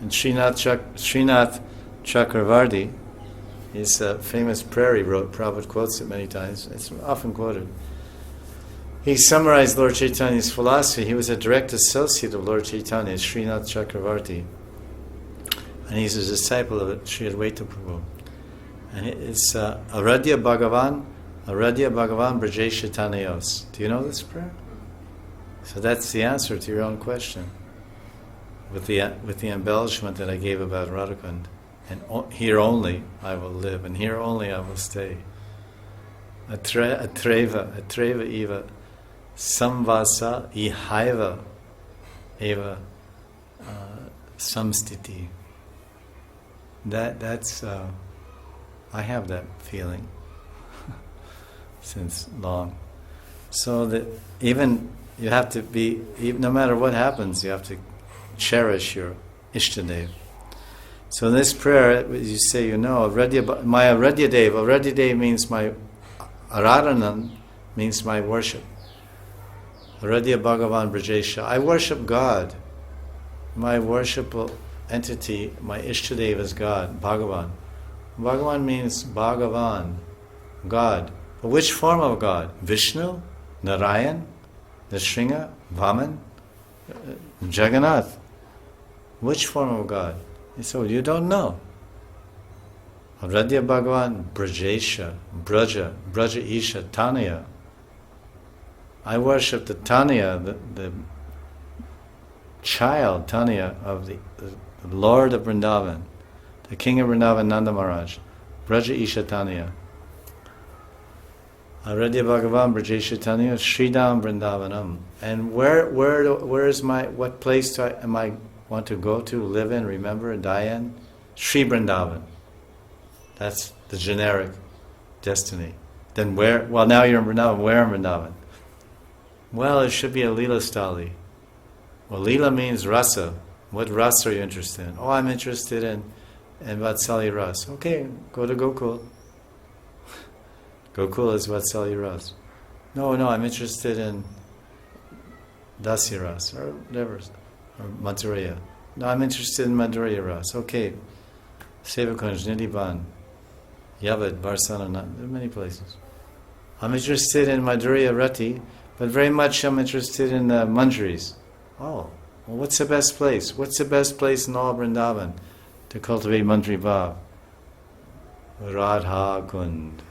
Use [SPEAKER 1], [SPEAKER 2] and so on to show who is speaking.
[SPEAKER 1] And Srinath Chakravarti, his famous prayer he wrote, Prabhupada quotes it many times, it's often quoted. He summarized Lord Chaitanya's philosophy. He was a direct associate of Lord Chaitanya, Srinath Chakravarti. And he's a disciple of Sri Advaita Prabhu. And it's Aradhya Bhagavan Brajesh Chaitanyos. Do you know this prayer? So that's the answer to your own question, with the embellishment that I gave about Radhakund. And here only I will live, and here only I will stay. Atreva eva samvasa ihaiva eva samstiti. That's I have that feeling since long. So that even you have to be, no matter what happens, you have to cherish your Ishtadev. So in this prayer, you say, my Aradhya Dev means my Aradhanan, means my worship. Aradhya Bhagavan Brajesha. I worship God. My worshipful entity, my Ishtadev is God, Bhagavan. Bhagavan means Bhagavan, God. But which form of God? Vishnu? Narayan? Nrsimha? Vaman? Jagannath? Which form of God? So you don't know. Aradhya Bhagavan Brajesha, Braja Isha, Tanya. I worship the Tanya, the child Tanya of the Lord of Vrindavan, the King of Vrindavan, Nanda Maharaj, Braja Isha Tanya. Aradhya Bhagavan Brajesha Tanya, Sridham Vrindavanam. And where is what place am I want to go to, live in, remember, die in? Sri Vrindavan. That's the generic destiny. Then where? Well, now you're in Vrindavan. Where in Vrindavan? Well, it should be a lila stali. Well, lila means rasa. What rasa are you interested in? Oh, I'm interested in Vatsali Ras. Okay, go to Gokul. Gokul is Vatsali Ras. No, I'm interested in Dasi Ras, or whatever, or Madhuraya. No, I'm interested in Madhuraya Ras. Okay, Sevakunj, Nidhiban, Yavad, Barsana, there are many places. I'm interested in Madhuraya Rati, but very much I'm interested in the Manjaris. Oh, well, what's the best place? What's the best place in all Vrindavan to cultivate Manjari Bhav? Radha Kund.